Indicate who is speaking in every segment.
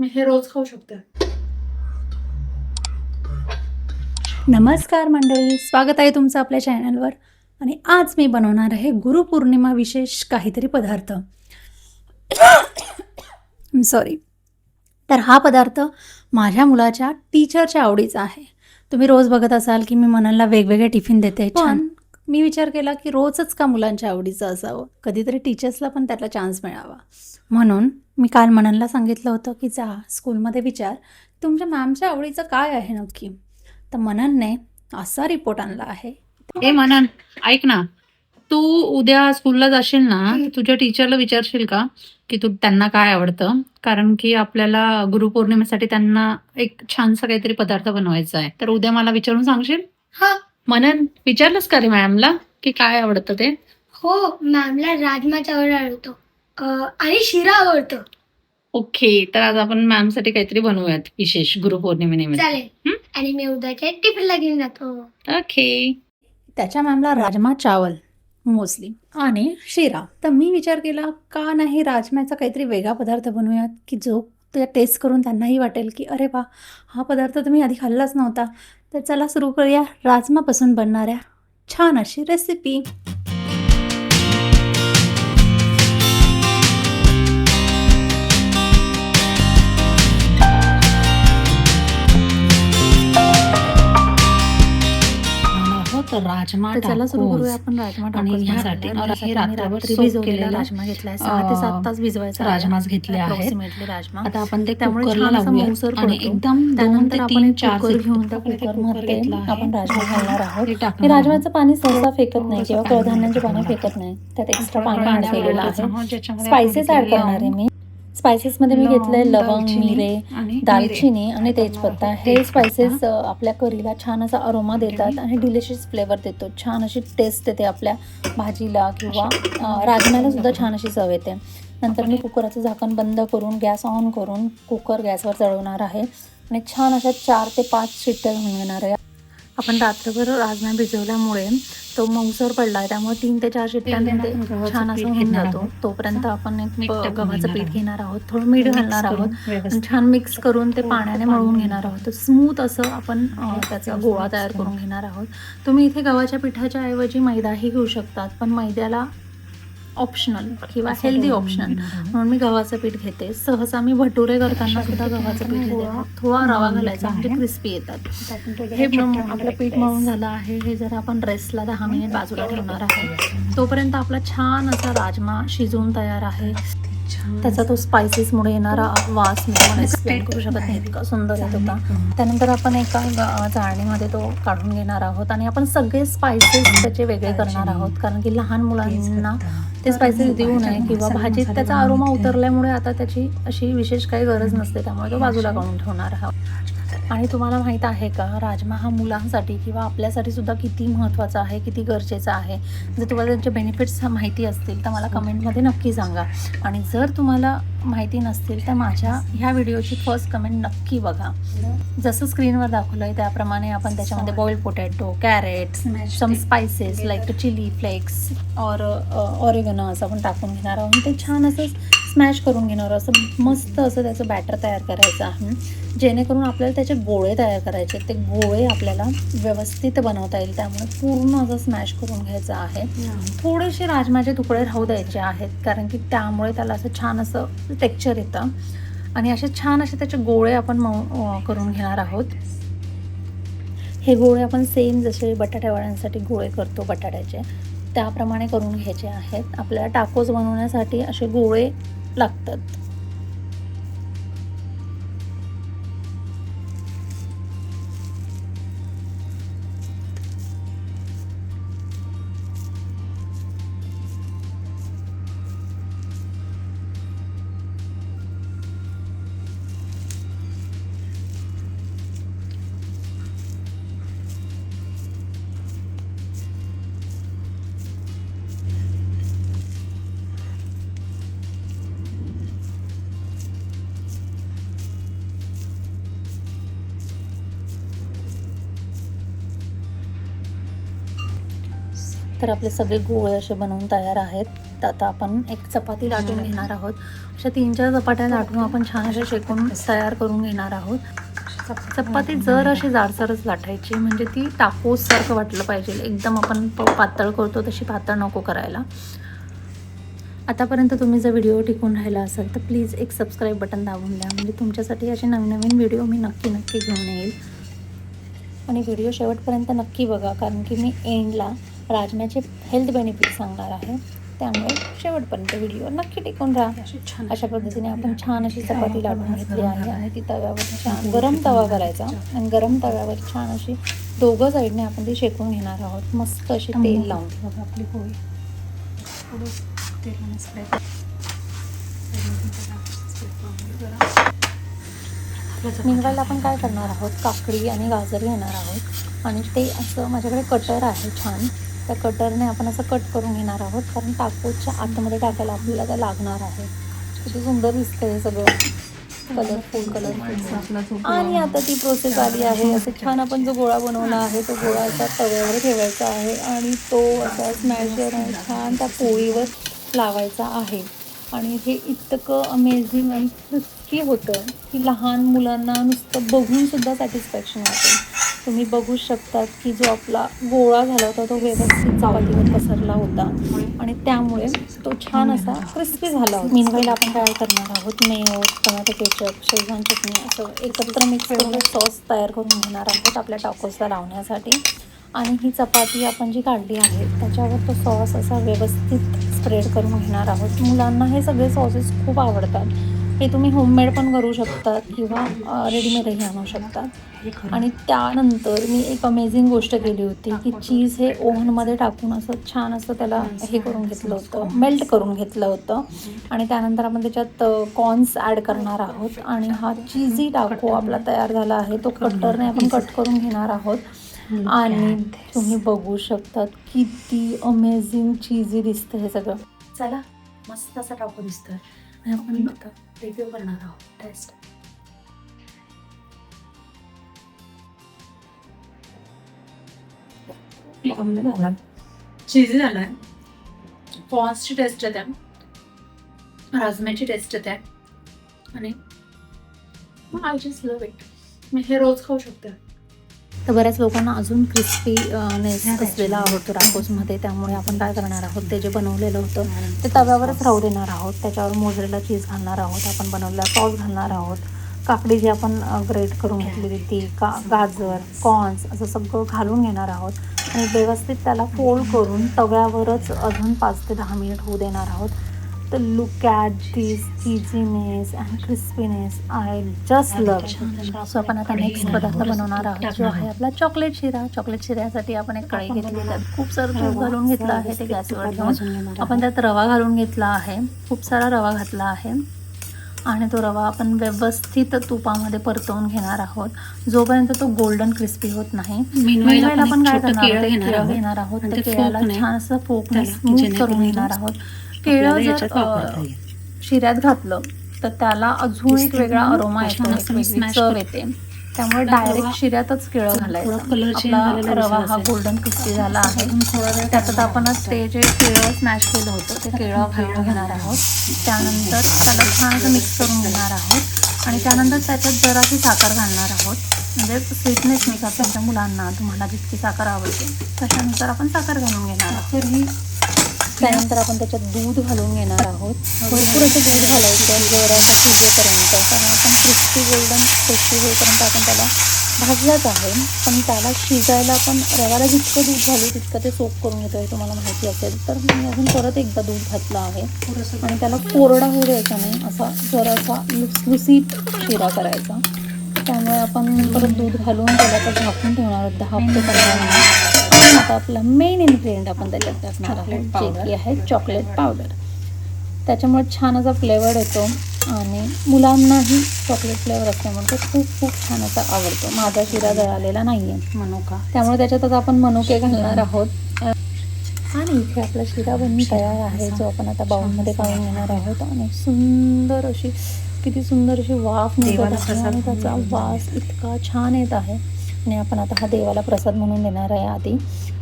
Speaker 1: मी हे रोज खाऊ शकते.
Speaker 2: नमस्कार मंडळी, स्वागत आहे तुमचं आपल्या चॅनलवर. आणि आज मी बनवणार आहे गुरुपौर्णिमा विशेष काहीतरी पदार्थ. सॉरी. तर हा पदार्थ माझ्या मुलाच्या टीचरच्या आवडीचा आहे. तुम्ही रोज बघत असाल की मी मननला वेगवेगळे टिफिन देते, पण मी विचार केला की रोजच का मुलांच्या आवडीचं असावं, कधीतरी टीचर्सला पण त्याला चान्स मिळावा. म्हणून मी काल मननला सांगितलं होतं की जा स्कूलमध्ये विचार तुमच्या मॅमच्या आवडीचं काय आहे नक्की. तर मननने असा रिपोर्ट आणला आहे.
Speaker 1: ए मनन, ऐक ना, तू उद्या स्कूलला जाशील ना, तर तुझ्या टीचरला विचारशील का की त्यांना काय आवडतं? कारण की आपल्याला गुरुपौर्णिमेसाठी त्यांना एक छानसा काहीतरी पदार्थ बनवायचा आहे. तर उद्या मला विचारून सांगशील?
Speaker 3: हा.
Speaker 1: मनन, विचारलंस का रे मॅमला की काय आवडतं ते?
Speaker 3: हो, मॅमला राजमा चावल आवडतो आणि शिरा आवडतो.
Speaker 1: ओके, तर आज आपण मॅमसाठी काहीतरी बनवूयात विशेष गुरुपौर्णिमेनिमित्त.
Speaker 3: चालेल. आणि मी उद्याच्या टिफिनला घेऊन जातो.
Speaker 1: ओके.
Speaker 2: त्याच्या मॅमला राजमा चावल मोस्टली आणि शिरा. तर मी विचार केला का नाही राजम्याचा काहीतरी वेगळा पदार्थ बनवूयात की जो त्या टेस्ट करून त्यांनाही वाटेल की अरे वा, हा पदार्थ तुम्ही आधी खाल्लाच नव्हता. तर चला सुरू करूया राजमापासून बनणाऱ्या छान अशी रेसिपी.
Speaker 1: तर राजमा
Speaker 2: तर चला सुरू
Speaker 1: टाकून
Speaker 2: करूया आपण राजमा
Speaker 1: आणि
Speaker 2: टाकून
Speaker 1: ह्यासाठी
Speaker 2: बनवण्यासाठी
Speaker 1: हे
Speaker 2: मी
Speaker 1: रात्रभर
Speaker 2: रात्री
Speaker 1: soak
Speaker 2: भिजवलेला
Speaker 1: केलेला,
Speaker 2: राजमा घेतलाय. 6 ते 7 तास भिजवायचा
Speaker 1: राजमाच घेतले आहेत.
Speaker 2: अप्रॉक्सिमेटली राजमा.
Speaker 1: आता आपण ते
Speaker 2: त्यामुळे
Speaker 1: कुकरला
Speaker 2: छान असा
Speaker 1: लावूया
Speaker 2: मऊसर
Speaker 1: आणि
Speaker 2: पडतो.
Speaker 1: एकदम 2
Speaker 2: त्यानंतर
Speaker 1: ते
Speaker 2: आपण
Speaker 1: 3
Speaker 2: एक
Speaker 1: 4
Speaker 2: कुकर घेऊन त्या
Speaker 1: आपण
Speaker 2: कुकरमध्ये आपण राजमा घालणार आहोत.
Speaker 1: हे
Speaker 2: मी
Speaker 1: टाकणार
Speaker 2: राजमाचं पाणी सहसा फेकत नाही
Speaker 1: थोडंसं
Speaker 2: किंवा
Speaker 1: पाणी
Speaker 2: कडधान्यांचे पाणी
Speaker 1: टाकणार
Speaker 2: फेकत नाही. त्यात एक्स्ट्रा
Speaker 1: आहोत.
Speaker 2: पाणी ऍड केलेलं आहे.
Speaker 1: ज्याच्यामध्ये
Speaker 2: स्पायसेस
Speaker 1: आपण
Speaker 2: ऍड करणार आहे मी. स्पायसेसमध्ये मी घेतलंय लवंग, मिरे, दालचिनी आणि तेजपत्ता. हे स्पायसेस आपल्या करीला छान असा अरोमा देतात आणि डिलिशियस फ्लेवर देतो. छान अशी टेस्ट येते आपल्या भाजीला किंवा राजम्याला सुद्धा छान अशी चव येते. नंतर मी कुकराचं झाकण बंद करून गॅस ऑन करून कुकर गॅसवर चढवणार आहे आणि छान अशा 4 ते 5 शिट्ट्या घेऊन घेणार आहे. आपण रात्रभर राजमा भिजवल्यामुळे तो मऊसर पडला आहे, त्यामुळे 3 ते 4 शिट्ट्यांमध्ये छान असं होऊन जातो. तोपर्यंत आपण एक गव्हाचं पीठ घेणार आहोत, थोडं मीठ घालणार आहोत आणि छान मिक्स करून ते पाण्याने मळून घेणार आहोत. स्मूथ असं आपण त्याचा गोळा तयार करून घेणार आहोत. तुम्ही इथे गव्हाच्या पिठाच्या ऐवजी मैदाही घेऊ शकतात, पण मैद्याला ऑप्शनल किंवा हेल्दी ऑप्शन म्हणून मी गव्हाचं पीठ घेते. सहसा मी भटुरे करताना सुद्धा गव्हाचं पीठ घेते. थोडा रवा घालायचा म्हणजे क्रिस्पी येतात. हे आपलं पीठ मळून झालं आहे. हे जर आपण रेस्टला 10 मिनिट बाजूला ठेवणार आहे. तोपर्यंत आपला छान असा राजमा शिजवून तयार आहे. त्याचा तो स्पायसेसमुळे येणारा वास मी तुम्हाला एक्सप्लेन करू शकत नाही, इतका सुंदर येत होता. त्यानंतर आपण एका चाळणीमध्ये तो काढून घेणार आहोत आणि आपण सगळे स्पायसेस त्याचे वेगळे करणार आहोत, कारण की लहान मुलांना ते स्पायसेस देऊ नये किंवा भाजीत त्याचा अरोमा उतरल्यामुळे आता त्याची अशी विशेष काही गरज नसते, त्यामुळे तो बाजूला काढून ठेवणार आहोत. आणि तुम्हाला माहीत आहे का राजमा हा मुलांसाठी किंवा आपल्यासाठी सुद्धा किती महत्त्वाचा आहे, किती गरजेचा आहे. जर तुम्हाला त्यांचे बेनिफिट्स माहिती असतील तर मला कमेंटमध्ये नक्की सांगा. आणि जर तुम्हाला माहिती नसतील तर माझ्या ह्या व्हिडिओची फर्स्ट कमेंट नक्की बघा. जसं स्क्रीनवर दाखवलं आहे त्याप्रमाणे आपण त्याच्यामध्ये बॉइल्ड पोटॅटो, कॅरेट, सम स्पायसेस लाईक चिली फ्लेक्स ऑरेगनो असं आपण टाकून घेणार आहोत. ते छान असं स्मॅश करून घेणार, असं मस्त असं त्याचं बॅटर तयार करायचं आहे, जेणेकरून आपल्याला त्याचे गोळे तयार करायचे. ते गोळे आपल्याला व्यवस्थित बनवता येईल, त्यामुळे पूर्ण असं स्मॅश करून घ्यायचं आहे. थोडेसे राजमाचे तुकडे राहू द्यायचे आहेत, कारण की त्यामुळे त्याला असं छान असं टेक्स्चर येतं. आणि असे छान असे त्याचे गोळे आपण करून घेणार आहोत. हे गोळे आपण सेम जसे बटाट्यावड्यांसाठी गोळे करतो बटाट्याचे, त्याप्रमाणे करून घ्यायचे आहेत. आपल्याला टाकोस बनवण्यासाठी असे गोळे लागतात. तर आपले सगळे गोळे असे बनवून तयार आहेत. आहेत. आता आपण एक चपाती लाटून घेणार आहोत. अशा 3-4 चपात्या लाटून आपण छान अशा शेकून तयार करून घेणार आहोत. चपाती जर अशी जाडसरच लाटायची, म्हणजे ती टाकोस सारखं वाटलं पाहिजे. एकदम आपण पातळ करतो तशी पातळ नको करायला. आतापर्यंत तुम्ही जर व्हिडिओ टिकून राहिला असेल तर प्लीज एक सबस्क्राईब बटन दाबून द्या, म्हणजे तुमच्यासाठी असे नवीन व्हिडिओ मी नक्की घेऊन येईल. आणि व्हिडिओ शेवटपर्यंत नक्की बघा, कारण की मी एंडला राजम्याचे हेल्थ बेनिफिट सांगणार आहे. त्यामुळे शेवटपर्यंत व्हिडिओ नक्की टिकून राहा. अशा पद्धतीने आपण छान अशी चपाती लाटून घेतली आहे आणि ती तव्यावर छान गरम तवा करायचा आणि गरम तव्यावर छान अशी दोघं साईडने आपण ती शेकून घेणार आहोत. मस्त अशी तेल लावून बघा आपली पोळी. मिनवाईल आपण काय करणार आहोत, काकडी आणि गाजर घेणार आहोत आणि ते असं माझ्याकडे कटर आहे छान, त्या कटरने आपण असं कट करून घेणार आहोत, कारण टाकोच्या आतमध्ये टाकायला आपल्याला ते लागणार आहे. किती सुंदर दिसतं हे सगळं, कलरफुल. आणि आता ती प्रोसेस आली आहे. असं छान आपण जो गोळा बनवला आहे तो गोळा असा तव्यावर ठेवायचा आहे आणि तो असा स्मॅशर आणि छान त्या पोळीवर लावायचा आहे. आणि हे इतकं अमेझिंग आणि क्रिस्पी होतं की लहान मुलांना नुसतं बघून सुद्धा सॅटिस्फॅक्शन होतं. तुम्ही बघू शकतात की जो आपला गोळा झाला होता तो व्यवस्थित चपातीवर पसरला होता आणि त्यामुळे तो छान असा क्रिस्पी झाला होता. मीनवाईल आपण काय करणार आहोत, मेयो, टोमॅटो केचप, शेजवान चटणी असं एकत्र मिक्स करून सॉस तयार करून घेणार आहोत आपल्या टाकोसला लावण्यासाठी. आणि ही चपाती आपण जी काढली आहे त्याच्यावर तो सॉस असा व्यवस्थित स्प्रेड करून घेणार आहोत. मुलांना हे सगळे सॉसेस खूप आवडतात. हे तुम्ही होममेड पण करू शकतात किंवा रेडीमेडही आणू शकतात. आणि त्यानंतर मी एक अमेझिंग गोष्ट केली होती की चीज हे ओव्हनमध्ये टाकून असं छान असं त्याला हे करून घेतलं होतं, मेल्ट करून घेतलं होतं. आणि त्यानंतर आपण त्याच्यात कॉर्न्स ॲड करणार आहोत आणि हा चीजी टाको आपला तयार झाला आहे. तो कटरने आपण कट करून घेणार आहोत. आणि तुम्ही बघू शकतात किती अमेझिंग चीजी दिसतं हे सगळं. चला, मस्त असा टाको दिसतोय आणि आपण आता रिव्ह्यू करणार आहोत, टेस्ट.
Speaker 1: चीजी झालाय, कॉर्न्सची टेस्ट येते, राजम्याची टेस्ट येते आणि आय जस्ट लव्ह इट. मी हे रोज खाऊ शकते.
Speaker 2: तर बऱ्याच लोकांना अजून क्रिस्पीनेस असलेला आवडतो टाकोसमध्ये, त्यामुळे आपण काय करणार आहोत, ते जे बनवलेलं होतं ते तव्यावरच राहू देणार आहोत. त्याच्यावर मोझरेला चीज घालणार आहोत, आपण बनवलेला सॉस घालणार आहोत, काकडी जी आपण ग्रेट करून घेतलेली ती, गाजर, कॉर्न्स असं सगळं घालून घेणार आहोत आणि व्यवस्थित त्याला फोल्ड करून तव्यावरच अजून 5 ते 10 मिनिट होऊ देणार आहोत. तर look at this cheesiness and crispiness, I just love. So आपण आता नेक्स्ट पदार्थ बनवणार आहोत जो आहे आपला चॉकलेट शिरा. चॉकलेट शिऱ्यासाठी आपण एक कढई घेतली, त्यात खूप सारं तूप घालून घेतलं आहे. ते गॅसवर ठेवून आपण त्यात रवा घालून घेतला आहे, खूप सारा रवा घातला आहे आणि तो रवा आपण व्यवस्थित तुपामध्ये परतवून घेणार आहोत जोपर्यंत तो गोल्डन क्रिस्पी होत नाही.
Speaker 1: मीनवाईल
Speaker 2: आपण काय
Speaker 1: केळं
Speaker 2: घेणार आहोत, तर केळ्याला छान असं फोकने स्मूथ करून घेणार आहोत. केळं जर शिऱ्यात घातलं तर त्याला अजून एक वेगळा अरोमा येतो, एक वेगळी चव येते. त्यामुळे डायरेक्ट शिऱ्यातच केळं घालायचं. आपला रवा हा गोल्डन क्रिस्पी झाला आहे. त्याच्यात आपण ते जे केळं स्मॅश केलं होतं ते केळं घालून घेणार आहोत. त्यानंतर त्याला छान असं मिक्स करून घेणार आहोत आणि त्यानंतर त्याच्यात जराशी साखर घालणार आहोत. म्हणजे स्वीटनेस नुसार तुमच्या मुलांना तुम्हाला जितकी साखर आवडते तशानुसार आपण साखर घालून घेणार आहोत. त्यानंतर आपण त्याच्यात दूध घालून घेणार आहोत. भरपूर असं दूध घालायचं जरासं शिजेपर्यंत, कारण आपण क्रिस्पी होईपर्यंत आपण त्याला भाजलाच आहे. पण त्याला शिजायला आपण रव्याला जितकं दूध घालू तितकं ते सोक करून घेतो हे तुम्हाला माहिती असेल. तर मी अजून परत एकदा दूध घातलं आहे आणि त्याला कोरडा होऊ द्यायचा नाही, असा जरासा लुसलुसीत शिरा करायचा. त्यामुळे आपण परत दूध घालून त्याला तर झाकून ठेवणार आहोत 10 ते 15 मिनिट. आता आपला मेन इन्ग्रेडियंट आपण त्याच्यात टाकणार आहोत, जे की आहे चॉकलेट पावडर. त्याच्यामुळे छान असा फ्लेवर येतो आणि मुलांनाही चॉकलेट फ्लेवर असल्यामुळे तो खूप खूप छान असा आवडतो. माझा शिरा जळालेला नाही आहे मनुका, त्यामुळे त्याच्यातच आपण मनुके घालणार आहोत. आणि इथे आपला शिरा बनून तयार आहे, जो आपण आता बाउलमध्ये काढून घेणार आहोत. आणि सुंदर अशी, किती सुंदर अशी वाफ निघत आहे आणि त्याचा वास इतका छान येत आहे. आणि आपण आता हा देवाला प्रसाद म्हणून देणार आहे आधी.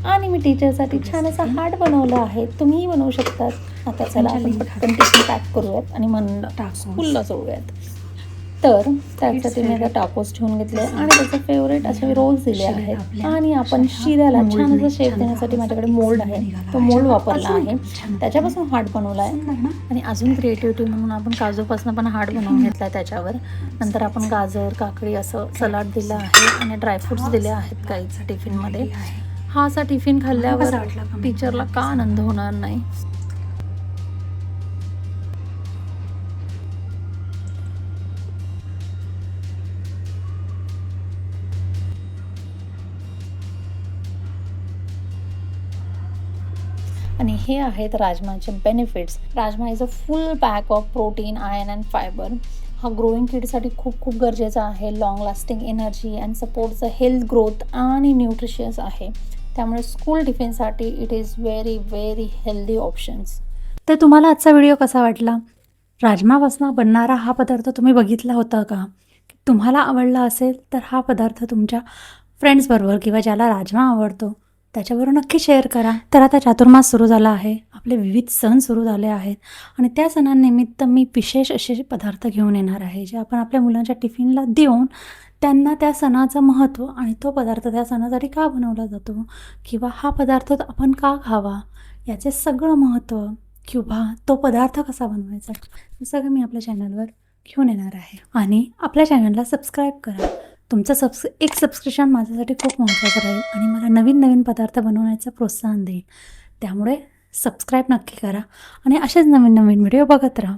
Speaker 2: आणि मी टीचरसाठी छान असा हार्ट बनवला आहे, तुम्हीही बनवू शकतात. आता चला आपण पटकन टिफिन पॅक करूयात आणि मन स्कूलला सोडूयात. तर त्यासाठी मी आता टाकोस ठेवून घेतले आणि त्याचे फेवरेट असे रोल्स दिले आहेत. आणि आपण शिऱ्याला छान असं शेप देण्यासाठी माझ्याकडे मोल्ड आहे, तो मोल्ड वापरला आहे, त्याच्यापासून हार्ट बनवला आहे. आणि अजून क्रिएटिव्हिटी म्हणून आपण काजूपासून पण हार्ट बनवून घेतला आहे त्याच्यावर. नंतर आपण गाजर, काकडी असं सलाड दिलं आहे आणि ड्रायफ्रुट्स दिले आहेत काहीच टिफिनमध्ये. हा असा टिफिन खाल्ल्यावर टीचरला का आनंद होणार नाही. आणि हे आहेत राजमाचे benefits. Rajma is a full pack of protein, iron and fibre. हा ग्रोईंग किडसाठी खूप खूप गरजेचा आहे. Long lasting energy and supports a health growth आणि न्यूट्रिशियस आहे. त्यामुळे स्कूल टिफिनसाठी it is very very healthy options.
Speaker 1: तर तुम्हाला आजचा व्हिडिओ कसा वाटला? राजमापासून बनणारा हा पदार्थ तुम्ही बघितला होता का? तुम्हाला आवडला असेल तर हा पदार्थ तुमच्या फ्रेंड्सबरोबर किंवा ज्याला राजमा आवडतो त्याच्याबरोबर नक्की शेअर करा. तर आता चातुर्मास सुरू झाला आहे, आपले विविध सण सुरू झाले आहेत आणि त्या सणांनिमित्त मी विशेष असे पदार्थ घेऊन येणार आहे जे आपण आपल्या मुलांच्या टिफिनला देऊन त्यांना त्या सणाचं महत्त्व आणि तो पदार्थ त्या सणासाठी का बनवला जातो किंवा हा पदार्थ आपण का खावा याचे सगळं महत्त्व किंवा तो पदार्थ कसा बनवायचा हे सगळं मी आपल्या चॅनलवर घेऊन येणार आहे. आणि आपल्या चॅनलला सबस्क्राईब करा. तुमचं एक सबस्क्रिप्शन माझ्यासाठी खूप महत्त्वाचं राहील आणि मला नवीन नवीन पदार्थ बनवण्याचं प्रोत्साहन देईल. त्यामुळे सबस्क्राईब नक्की करा आणि असेच नवीन नवीन व्हिडिओ बघत राहा.